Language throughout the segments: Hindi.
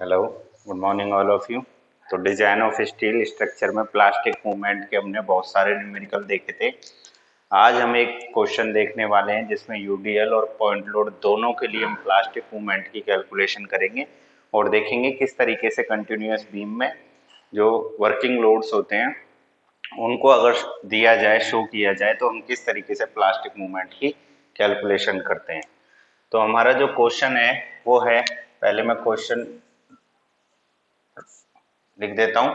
Hello, good morning all of you. तो डिजाइन ऑफ स्टील स्ट्रक्चर में प्लास्टिक मूवमेंट के हमने बहुत सारे न्यूमेरिकल देखे थे। आज हम एक क्वेश्चन देखने वाले हैं जिसमें यूडीएल और पॉइंट लोड दोनों के लिए हम प्लास्टिक मूवमेंट की कैलकुलेशन करेंगे और देखेंगे किस तरीके से कंटिन्यूअस बीम में जो वर्किंग लोड्स होते हैं उनको अगर दिया जाए, शो किया जाए, तो हम किस तरीके से प्लास्टिक मूवमेंट की कैलकुलेशन करते हैं। तो हमारा जो क्वेश्चन है वो है, पहले मैं क्वेश्चन लिख देता हूं।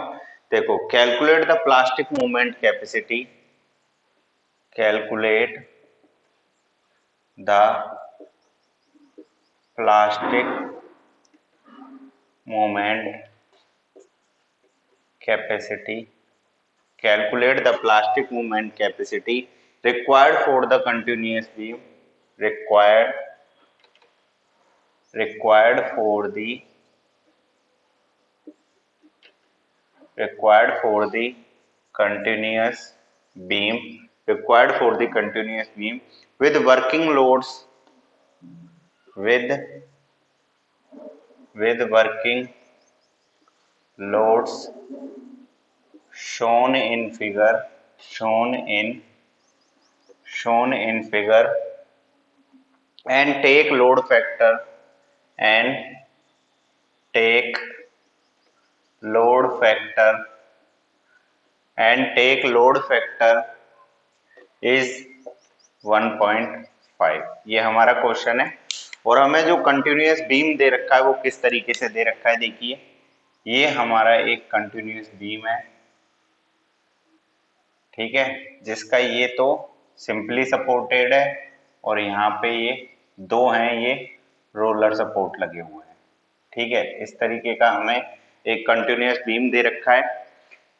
देखो, calculate the plastic movement capacity, calculate the plastic movement capacity, calculate the plastic movement capacity required for the continuous beam, required for the continuous beam, required for the continuous beam with working loads, with working loads shown in figure, and take load factor, and take load factor is 1.5। ये हमारा क्वेश्चन है और हमें जो कंटिन्यूअस बीम दे रखा है वो किस तरीके से दे रखा है। देखिए, ये हमारा एक कंटिन्यूअस बीम है, ठीक है, जिसका ये तो सिंपली सपोर्टेड है और यहाँ पे ये दो हैं, ये रोलर सपोर्ट लगे हुए हैं, ठीक है। इस तरीके का हमें एक कंटिन्यूअस बीम दे रखा है।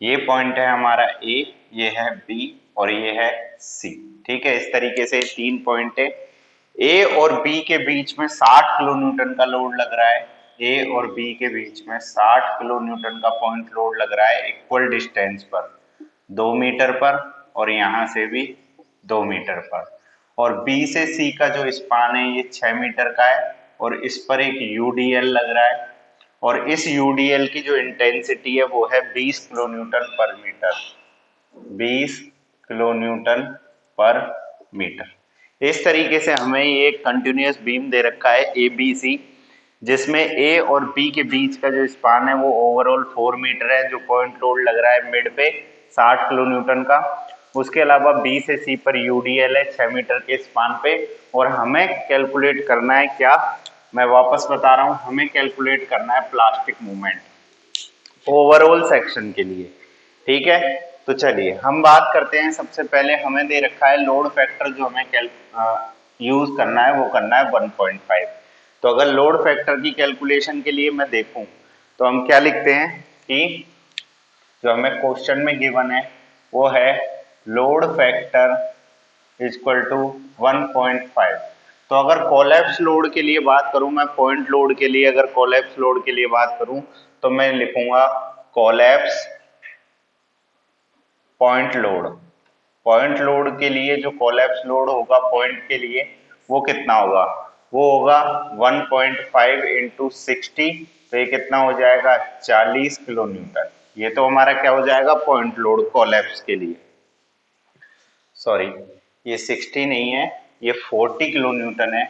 ये पॉइंट है हमारा ए, ये है बी और ये है सी, ठीक है। इस तरीके से 3 पॉइंट है। ए और बी के बीच में 60 किलो न्यूटन का लोड लग रहा है। ए और बी के बीच में 60 किलो न्यूटन का पॉइंट लोड लग रहा है इक्वल डिस्टेंस पर, 2 मीटर पर, और यहाँ से भी 2 मीटर पर। और बी से सी का जो स्पान है ये 6 मीटर का है और इस पर एक यूडीएल लग रहा है और इस यूडीएल की जो इंटेंसिटी है वो है 20 किलो न्यूटन पर मीटर, 20 किलो न्यूटन पर मीटर। इस तरीके से हमें ये कंटिन्यूअस बीम दे रखा है ए बी सी, जिसमें ए और बी के बीच का जो स्पान है वो ओवरऑल 4 मीटर है। जो पॉइंट लोड लग रहा है मिड पे 60 किलो न्यूटन का। उसके अलावा बी से सी पर यूडीएल है 6 मीटर के स्पान पे। और हमें कैलकुलेट करना है क्या, मैं वापस बता रहा हूं, हमें कैलकुलेट करना है प्लास्टिक मूवमेंट ओवरऑल सेक्शन के लिए, ठीक है। तो चलिए हम बात करते हैं। सबसे पहले हमें दे रखा है लोड फैक्टर, जो हमें यूज करना है वो करना है 1.5। तो अगर लोड फैक्टर की कैलकुलेशन के लिए मैं देखूं तो हम क्या लिखते हैं कि जो हमें क्वेश्चन में गिवन है वो है लोड फैक्टर इक्वल टू 1.5। तो अगर कोलैप्स लोड के लिए बात करूं, मैं पॉइंट लोड के लिए अगर कोलैप्स लोड के लिए बात करूं तो मैं लिखूंगा collapse point load. Point load के लिए जो कोलैप्स लोड होगा पॉइंट के लिए वो कितना होगा, वो होगा 1.5 इंटू 60। तो ये कितना हो जाएगा, 40 किलो न्यूटन। ये तो हमारा क्या हो जाएगा, पॉइंट लोड कोलैप्स के लिए। सॉरी, ये 60 नहीं है, ये 40 किलो न्यूटन है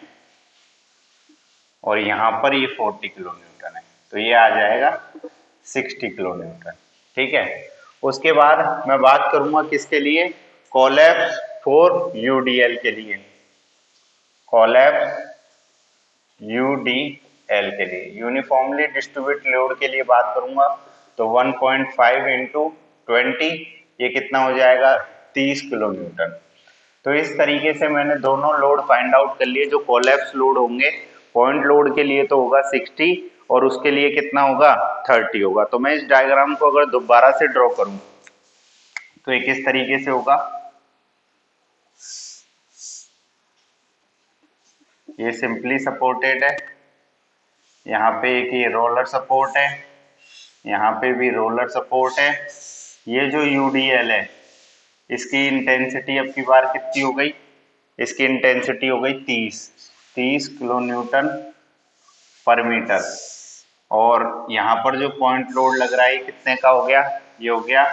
और यहाँ पर ये 40 किलो न्यूटन है। तो ये आ जाएगा 60 किलो न्यूटन, ठीक है। उसके बाद मैं बात करूंगा किसके लिए, कोलैप्स फॉर यूडीएल के लिए, कोलैप्स यूडीएल के लिए, यूनिफॉर्मली डिस्ट्रीब्यूट लोड के लिए बात करूंगा तो 1.5 इंटू 20, ये कितना हो जाएगा, 30 किलो न्यूटन। तो इस तरीके से मैंने दोनों लोड फाइंड आउट कर लिए। जो कोलैप्स लोड होंगे पॉइंट लोड के लिए तो होगा 60 और उसके लिए कितना होगा, 30 होगा। तो मैं इस डायग्राम को अगर दोबारा से ड्रॉ करूं तो ये किस तरीके से होगा, ये सिंपली सपोर्टेड है, यहाँ पे एक ये रोलर सपोर्ट है, यहाँ पे भी रोलर सपोर्ट है। ये जो यूडीएल है इसकी इंटेंसिटी अब की बार कितनी हो गई, इसकी इंटेंसिटी हो गई 30 किलो न्यूटन पर मीटर, और यहाँ पर जो पॉइंट लोड लग रहा है ये कितने का हो गया, ये हो गया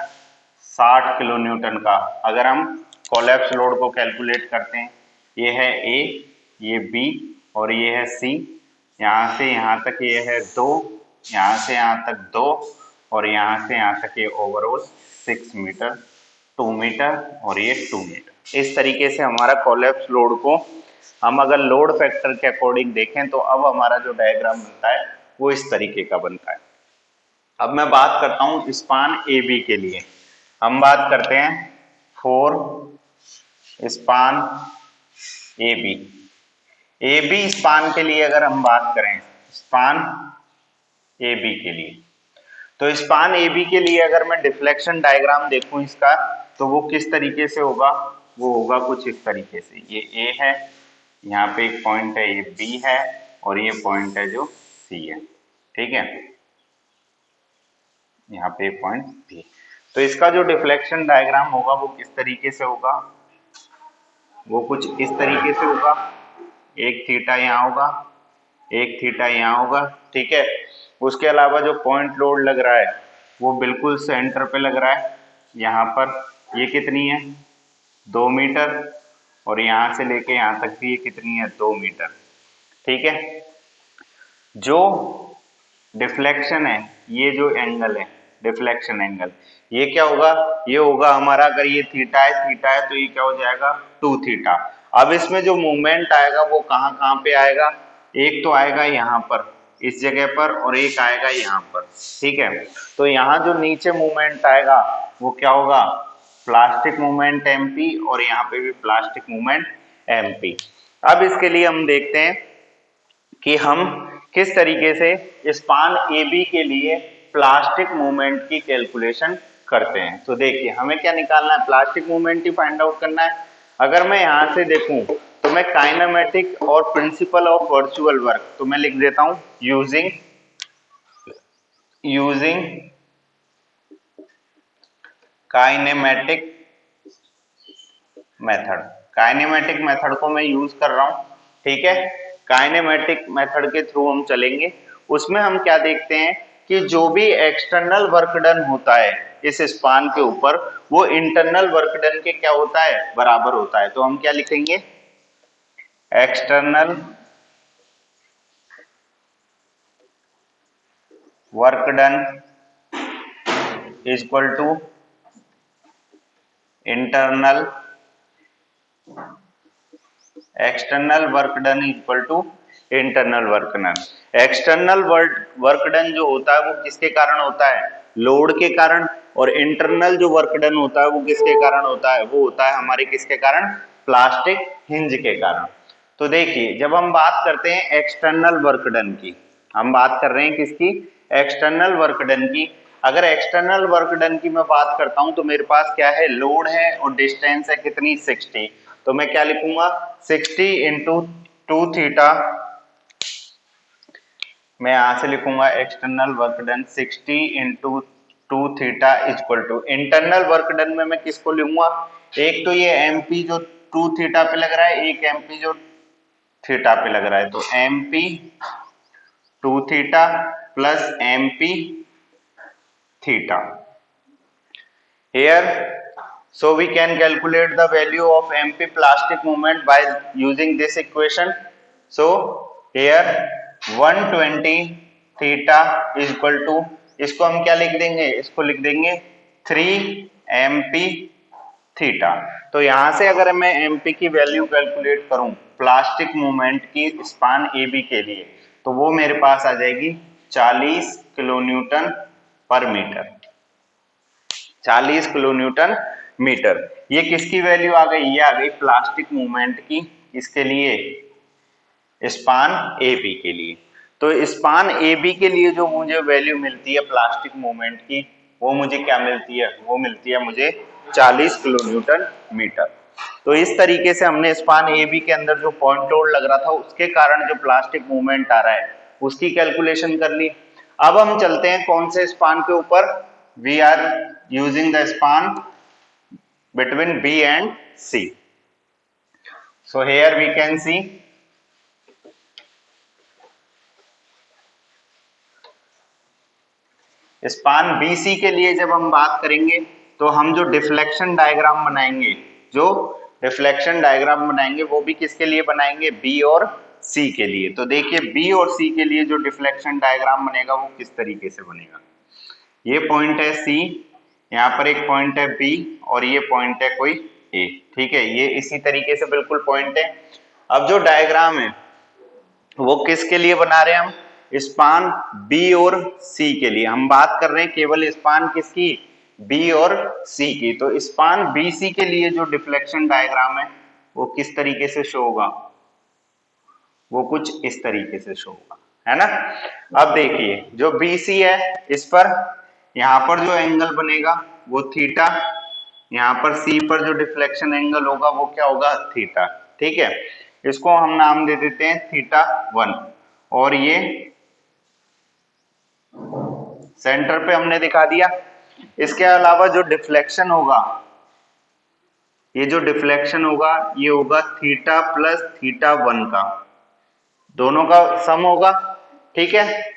60 किलो न्यूटन का। अगर हम कोलैप्स लोड को कैलकुलेट करते हैं, ये है ए, ये बी और ये है सी, यहाँ से यहाँ तक ये है 2, यहाँ से यहाँ तक 2 और यहाँ से यहाँ तक ये ओवरऑल 6 मीटर, 2 मीटर और ये 2 मीटर। इस तरीके से हमारा कोलैप्स लोड को हम अगर लोड फैक्टर के अकॉर्डिंग देखें तो अब हमारा जो डायग्राम बनता है वो इस तरीके का बनता है। अब मैं बात करता हूं स्पान ए बी के लिए। हम बात करते हैं for span A B. A B span के लिए अगर हम बात करें, स्पान ए बी के लिए, तो स्पान ए बी के लिए अगर मैं डिफ्लेक्शन डायग्राम देखूं इसका, तो वो किस तरीके से होगा, वो होगा कुछ इस तरीके से। ये ए है, यहाँ पे एक पॉइंट है, ये बी है और ये पॉइंट है जो सी है, ठीक है, यहाँ पे पॉइंट बी। तो इसका जो डिफ्लेक्शन डायग्राम होगा वो किस तरीके से होगा, वो कुछ इस तरीके से होगा। एक थीटा यहाँ होगा, एक थीटा यहाँ होगा, ठीक है। उसके अलावा जो पॉइंट लोड लग रहा है वो बिल्कुल सेंटर पे लग रहा है। यहाँ पर ये कितनी है, 2 मीटर और यहाँ से लेके यहाँ तक भी ये कितनी है, 2 मीटर, ठीक है। जो डिफ्लेक्शन है, ये जो एंगल है डिफ्लेक्शन एंगल, ये क्या होगा, ये होगा हमारा, अगर ये थीटा है तो ये क्या हो जाएगा 2 थीटा। अब इसमें जो मूवमेंट आएगा वो कहाँ कहाँ पे आएगा, एक तो आएगा यहाँ पर इस जगह पर और एक आएगा यहाँ पर, ठीक है। तो यहाँ जो नीचे मूवमेंट आएगा वो क्या होगा, प्लास्टिक मूवमेंट एमपी और यहाँ पे भी प्लास्टिक मूवमेंट एमपी। अब इसके लिए हम देखते हैं कि हम किस तरीके से स्पान ए बी के लिए प्लास्टिक मूवमेंट की कैलकुलेशन करते हैं। तो देखिए हमें क्या निकालना है, प्लास्टिक मूवमेंट ही फाइंड आउट करना है। अगर मैं यहाँ से देखूं तो मैं काइनेमेटिक और प्रिंसिपल ऑफ वर्चुअल वर्क, तो मैं लिख देता हूं using kinematic method. Kinematic method को मैं यूज कर रहा हूं, ठीक है। काइनेमेटिक मेथड के थ्रू हम चलेंगे। उसमें हम क्या देखते हैं कि जो भी एक्सटर्नल वर्क डन होता है इस स्पान के ऊपर, वो इंटरनल वर्क डन के क्या होता है, बराबर होता है। तो हम क्या लिखेंगे, external work done is equal to internal external work done is equal to internal work done. External work done जो होता है वो किसके कारण होता है, लोड के कारण, और इंटरनल जो वर्क डन होता है वो किसके कारण होता है, वो होता है हमारे किसके कारण, प्लास्टिक हिंज के कारण। तो देखिए जब हम बात करते हैं एक्सटर्नल वर्क डन की, हम बात कर रहे हैं किसकी, एक्सटर्नल वर्क डन की। अगर एक्सटर्नल वर्क डन की मैं बात करता हूं तो मेरे पास क्या है, लोड है और डिस्टेंस है कितनी, 60। तो मैं क्या लिखूंगा, 60 इंटू 2 थीटा, मैं यहां से लिखूंगा external work done 60 into 2 theta is equal to internal work done में मैं किसको लूंगा, एक तो ये एमपी जो 2 थीटा पे लग रहा है, एक एमपी जो थीटा पे लग रहा है। तो MP 2 theta plus MP theta. Here, so we can calculate the value of MP plastic moment by using this equation. So here 120 theta is equal to, इसको हम क्या लिख देंगे, इसको लिख देंगे 3 MP थीटा। तो यहां से अगर मैं MP की वैल्यू कैलकुलेट करूं प्लास्टिक मूवमेंट की स्पान AB के लिए, तो वो मेरे पास आ जाएगी 40 किलो न्यूटन पर मीटर, 40 किलो न्यूटन मीटर। ये किसकी वैल्यू आ गई, ये आ गई प्लास्टिक मूवमेंट की, इसके लिए स्पान ए बी के लिए। तो स्पान ए बी के लिए जो मुझे वैल्यू मिलती है प्लास्टिक मूवमेंट की, वो मुझे क्या मिलती है, वो मिलती है मुझे 40 किलो न्यूटन मीटर। तो इस तरीके से हमने स्पान ए बी के अंदर जो पॉइंट लोड लग रहा था उसके कारण जो प्लास्टिक मूवमेंट आ रहा है उसकी कैलकुलेशन कर ली। अब हम चलते हैं कौन से स्पान के ऊपर, we are using the span between B and C. So here we can see span BC के लिए जब हम बात करेंगे तो हम जो डिफ्लेक्शन डायग्राम बनाएंगे वो भी किसके लिए बनाएंगे, B और C के लिए। तो देखिए B और C के लिए जो डिफ्लेक्शन डायग्राम बनेगा वो किस तरीके से बनेगा। ये पॉइंट है C, यहाँ पर एक पॉइंट है B और ये पॉइंट है कोई A, ठीक है। ये इसी तरीके से बिल्कुल पॉइंट है। अब जो डायग्राम है वो किसके लिए बना रहे हैं हम, स्पान B और C के लिए। हम बात कर रहे हैं केवल स्पान किसकी, B और C की। तो स्पान BC के लिए जो डिफ्लेक्शन डायग्राम है वो किस तरीके से शो होगा, वो कुछ इस तरीके से शो होगा, है ना। अब देखिए जो BC है इस पर यहाँ पर जो एंगल बनेगा वो थीटा, यहाँ पर C पर जो डिफ्लेक्शन एंगल होगा वो क्या होगा, थीटा, ठीक है। इसको हम नाम दे देते हैं θ1 और ये सेंटर पे हमने दिखा दिया। इसके अलावा जो डिफ्लेक्शन होगा, ये जो डिफ्लेक्शन होगा ये होगा थीटा प्लस θ1 का, दोनों का सम होगा, ठीक है।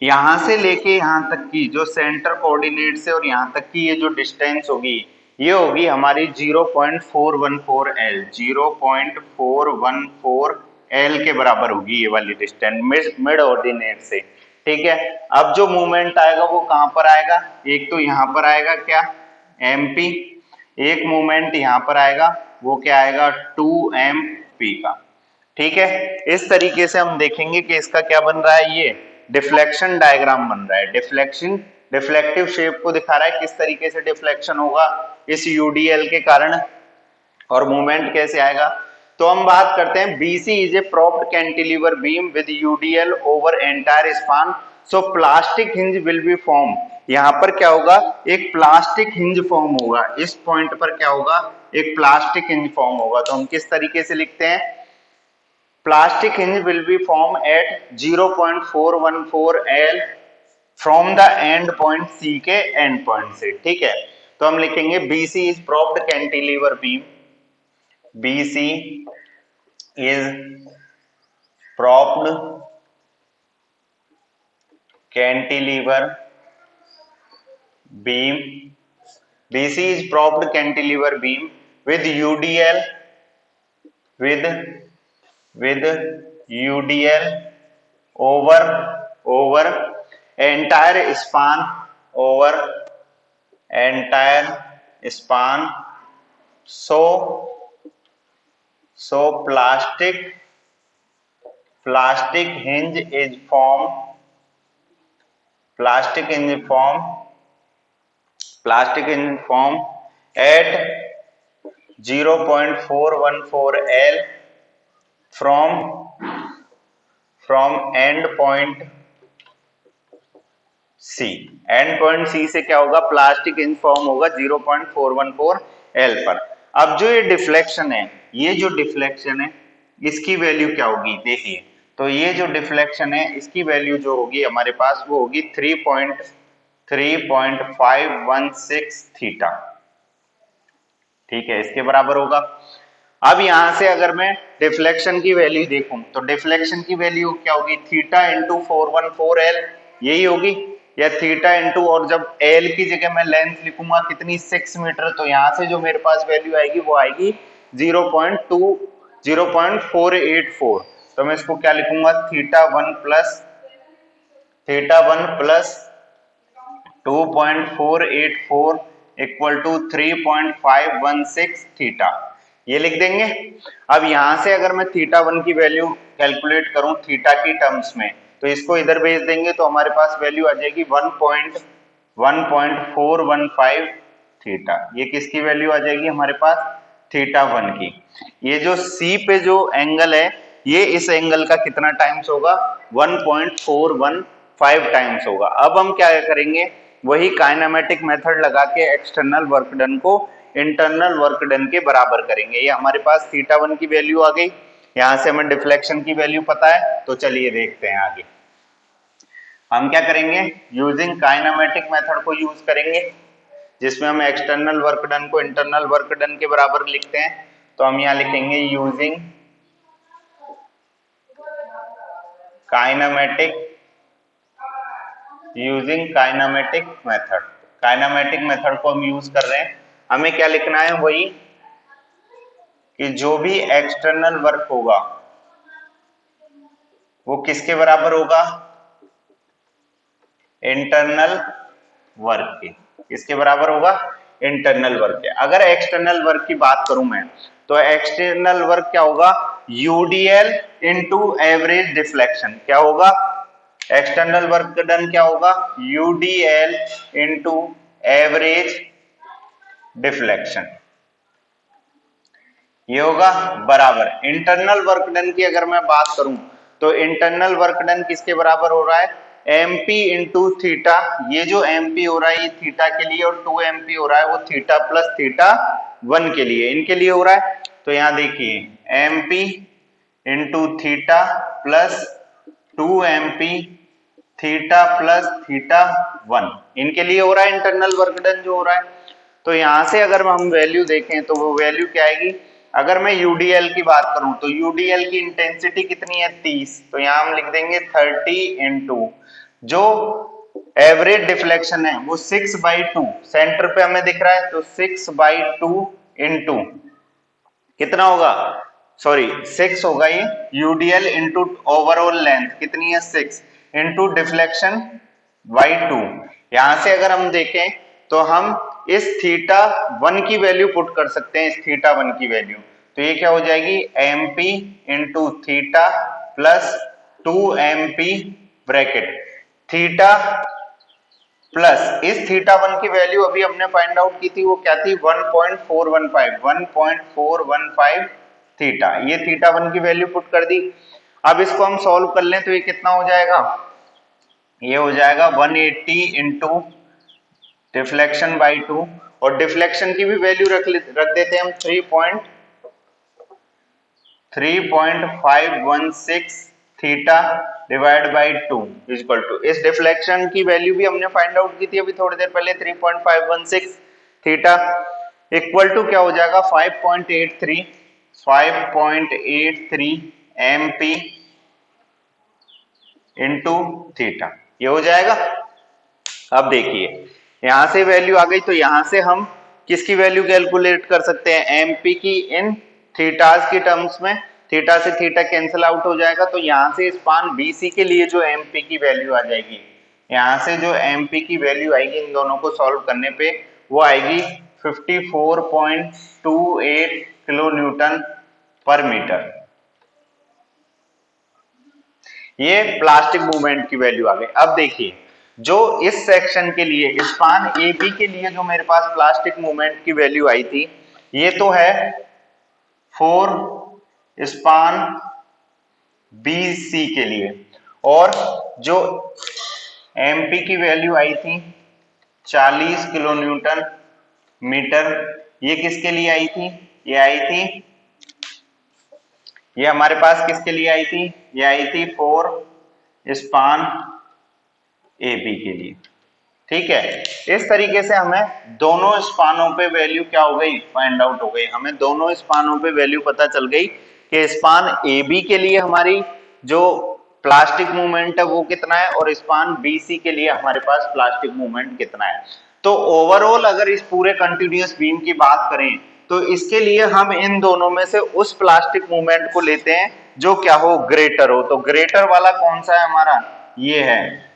यहां से लेके यहां तक की जो सेंटर कोऑर्डिनेट से और यहां तक की ये जो डिस्टेंस होगी ये होगी हमारी 0.414 L, 0.414 L के बराबर होगी ये वाली डिस्टेंस मिड ऑर्डिनेट से, ठीक है। अब जो मूवमेंट आएगा वो कहां पर आएगा, एक तो यहां पर आएगा क्या, MP, एक मूवमेंट यहां पर आएगा वो क्या आएगा, 2MP का, ठीक है। इस तरीके से हम देखेंगे कि इसका क्या बन रहा है, ये डिफ्लेक्शन डायग्राम बन रहा है। डिफ्लेक्टिव शेप को दिखा रहा है किस तरीके से डिफ्लेक्शन होगा इस UDL के कारण और मूवमेंट कैसे आएगा। तो हम बात करते हैं BC is a propped cantilever beam with UDL over entire span, so plastic hinge will be form. यहाँ पर क्या होगा, एक प्लास्टिक हिंज फॉर्म होगा, इस पॉइंट पर क्या होगा, एक प्लास्टिक हिंज फॉर्म होगा। तो हम किस तरीके से लिखते हैं, plastic hinge will be formed at 0.414 L from the end point C के end point से, ठीक है। तो हम लिखेंगे BC is propped cantilever beam, BC is propped cantilever beam, BC is propped cantilever beam with UDL with UDL over entire span so plastic hinge is formed at 0.414 L from end point C। And point C से क्या होगा, प्लास्टिक हिंज फॉर्म होगा 0.414 L पर। अब जो ये डिफ्लेक्शन है, ये जो डिफ्लेक्शन है इसकी वैल्यू क्या होगी, देखिए। तो ये जो डिफ्लेक्शन है इसकी वैल्यू जो होगी हमारे पास वो होगी 3.516 थीटा, ठीक है, इसके बराबर होगा। अब यहां से अगर मैं डिफ्लेक्शन की वैल्यू देखूं तो डिफ्लेक्शन की वैल्यू क्या होगी, थीटा इंटू 414L यही होगी, या थीटा इंटू, और जब L की जगह मैं लेंथ लिखूंगा कितनी, 6 मीटर, तो यहां से जो मेरे पास वैल्यू आएगी वो आएगी 0.484। तो मैं इसको क्या लिखूंगा, θ1 प्लस 2.484 इक्वल टू 3.516 थीटा, ये लिख देंगे। अब यहां से अगर मैं θ1 की वैल्यू कैलकुलेट करूं थीटा की टर्म्स में, तो इसको इधर भेज देंगे तो हमारे पास वैल्यू आ जाएगी 1.415 थीटा। ये किसकी वैल्यू आ जाएगी हमारे पास, θ1 की। ये जो C पे जो एंगल है ये इस एंगल का कितना टाइम्स होगा, 1.415 टाइम्स होगा। अब हम क्या करेंगे, वही काइनेमेटिक मेथड लगा के एक्सटर्नल वर्क डन को इंटरनल वर्क डन के बराबर करेंगे। ये हमारे पास θ1 की वैल्यू आ गई, यहां से हमें डिफ्लेक्शन की वैल्यू पता है। तो चलिए देखते हैं आगे हम क्या करेंगे, यूजिंग काइनेमेटिक मेथड को यूज करेंगे जिसमें हम एक्सटर्नल वर्क डन को इंटरनल वर्क डन के बराबर लिखते हैं। तो हम यहां लिखेंगे using kinematic using kinematic method. Kinematic method को हम यूज कर रहे हैं। हमें क्या लिखना है, वही कि जो भी एक्सटर्नल वर्क होगा वो किसके बराबर होगा, इंटरनल वर्क के। किसके बराबर होगा, इंटरनल वर्क के। अगर एक्सटर्नल वर्क की बात करूं मैं, तो एक्सटर्नल वर्क क्या होगा, यूडीएल इंटू एवरेज डिफ्लेक्शन। क्या होगा, एक्सटर्नल वर्क डन क्या होगा, यूडीएल इंटू एवरेज डिफ्लेक्शन। ये होगा बराबर इंटरनल वर्क डन की। अगर मैं बात करूं तो इंटरनल वर्क डन किसके बराबर हो रहा है, एमपी इंटू थीटा। ये जो एमपी हो रहा है ये थीटा के लिए, और 2 एमपी हो रहा है वो थीटा प्लस थीटा 1 के लिए, इनके लिए हो रहा है। तो यहां देखिए MP into theta plus 2 MP theta plus theta 1, इनके लिए हो रहा है इंटरनल वर्क डन जो हो रहा है। तो यहां से अगर हम वैल्यू देखें तो वो वैल्यू क्या आएगी, अगर मैं यूडीएल की बात करूं तो यूडीएल की इंटेंसिटी कितनी है, 30। तो यहां हम लिख देंगे 30 इंटू जो एवरेज डिफ्लेक्शन है वो 6/2 सेंटर पे हमें दिख रहा है, तो 6/2 इंटू कितना होगा, सॉरी 6 होगा ये, यूडीएल इंटू ओवरऑल लेंथ कितनी है 6 इंटू डिफ्लेक्शन बाई 2। यहां से अगर हम देखें तो हम इस थीटा 1 की वैल्यू पुट कर सकते हैं, इस थीटा 1 की वैल्यू। तो ये क्या हो जाएगी, MP into theta plus 2 MP bracket theta plus इस थीटा 1 की वैल्यू अभी हमने फाइंड आउट की थी, वो क्या थी 1.415 थीटा। ये थीटा 1 की वैल्यू पुट कर दी। अब इसको हम सॉल्व कर लें तो ये कितना हो जाएगा, ये हो जाएगा 180 इंटू डिफ्लेक्शन बाई 2, और डिफ्लेक्शन की भी वैल्यू रख देते हैं हम 3.516 theta divide by 2 equal to, इस डिफ्लेक्शन की वैल्यू भी हमने फाइंड आउट की थी अभी थोड़ी देर पहले, 3.516 थीटा इक्वल टू क्या हो जाएगा 5.83 एमपी इंटू थीटा, ये हो जाएगा। अब देखिए यहां से वैल्यू आ गई, तो यहां से हम किसकी वैल्यू कैलकुलेट कर सकते हैं, एमपी की इन थीटास की टर्म्स में। थीटा से थीटा कैंसिल आउट हो जाएगा, तो यहां से स्पान बीसी के लिए जो एमपी की वैल्यू आ जाएगी, यहां से जो एमपी की वैल्यू आएगी इन दोनों को सॉल्व करने पे वो आएगी 54.28 किलो न्यूटन पर मीटर। ये प्लास्टिक मूवमेंट की वैल्यू आ गई। अब देखिए जो इस सेक्शन के लिए स्पान ए बी के लिए जो मेरे पास प्लास्टिक मूवमेंट की वैल्यू आई थी, ये तो है 4 स्पान बी सी के लिए, और जो एमपी की वैल्यू आई थी 40 किलो न्यूटन मीटर, ये किसके लिए आई थी, ये आई थी, ये हमारे पास किसके लिए आई थी, ये आई थी 4 स्पान ए बी के लिए। ठीक है, इस तरीके से हमें दोनों स्पानों पे वैल्यू क्या हो गई, फाइंड आउट हो गई। हमें दोनों स्पानों पे वैल्यू पता चल गई कि स्पान ए बी के लिए हमारी जो प्लास्टिक मूवमेंट है वो कितना है, और स्पान बी सी के लिए हमारे पास प्लास्टिक मूवमेंट कितना है। तो ओवरऑल अगर इस पूरे कंटिन्यूअस बीम की बात करें तो इसके लिए हम इन दोनों में से उस प्लास्टिक मूवमेंट को लेते हैं जो क्या हो, ग्रेटर हो। तो ग्रेटर वाला कौन सा है हमारा, ये है,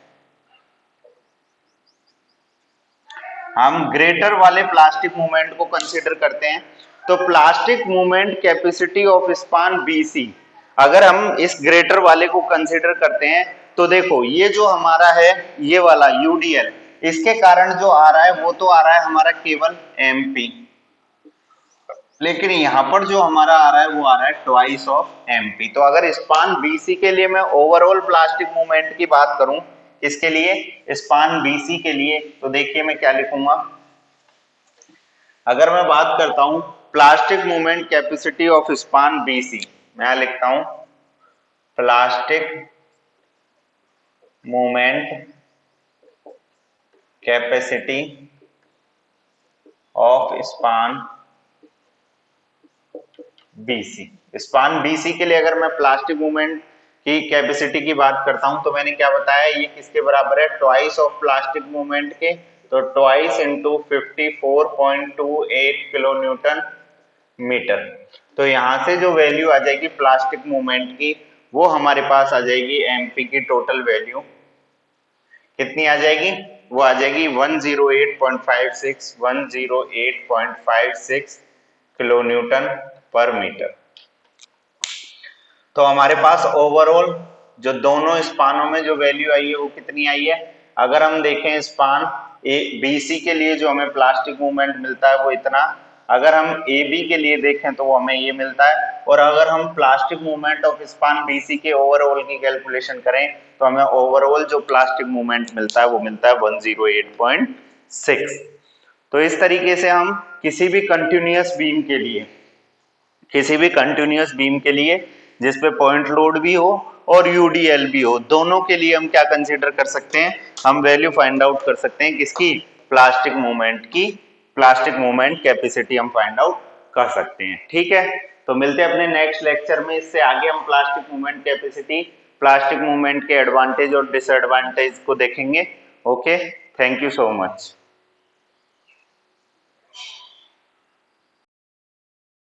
हम ग्रेटर वाले प्लास्टिक मूवमेंट को कंसीडर करते हैं। तो plastic movement capacity of span BC अगर हम इस ग्रेटर वाले को कंसीडर करते हैं तो देखो ये जो हमारा है ये वाला यूडीएल, इसके कारण जो आ रहा है वो तो आ रहा है हमारा केवल एमपी, लेकिन यहां पर जो हमारा आ रहा है वो आ रहा है ट्वाइस ऑफ एमपी। तो अगर स्पान बीसी के लिए मैं ओवरऑल प्लास्टिक मूवमेंट की बात करूं, इसके लिए स्पान बीसी के लिए, तो देखिए मैं क्या लिखूंगा, अगर मैं बात करता हूं plastic movement capacity of span BC, मैं लिखता हूं plastic movement capacity of span BC. Span BC के लिए अगर मैं प्लास्टिक मूवमेंट की कैपेसिटी की बात करता हूं तो मैंने क्या बताया, ये किसके बराबर है, ट्वाइस ऑफ प्लास्टिक मूवमेंट के, तो twice into 54.28 kilo newton metre. तो यहां से जो वैल्यू आ जाएगी प्लास्टिक मूवमेंट की, वो हमारे पास आ जाएगी एमपी की टोटल वैल्यू कितनी आ जाएगी, वो आ जाएगी 108.56 किलो न्यूटन पर मीटर। तो हमारे पास ओवरऑल जो दोनों स्पानों में जो वैल्यू आई है वो कितनी आई है, अगर हम देखें स्पान बीसी के लिए जो हमें प्लास्टिक मूवमेंट मिलता है वो इतना, अगर हम ए बी के लिए देखें तो वो हमें ये मिलता है, और अगर हम plastic movement of span BC के ओवरऑल की कैलकुलेशन करें तो हमें ओवरऑल जो प्लास्टिक मूवमेंट मिलता है वो मिलता है 108.6। तो इस तरीके से हम किसी भी कंटिन्यूअस बीम के लिए जिसपे पॉइंट लोड भी हो और यूडीएल भी हो, दोनों के लिए हम क्या कंसीडर कर सकते हैं, हम वैल्यू फाइंड आउट कर सकते हैं किसकी, प्लास्टिक मूवमेंट कैपेसिटी हम फाइंड आउट कर सकते हैं। ठीक है, तो मिलते हैं अपने नेक्स्ट लेक्चर में, इससे आगे हम plastic movement capacity, plastic movement के एडवांटेज और डिसएडवांटेज को देखेंगे। Okay, thank you so much.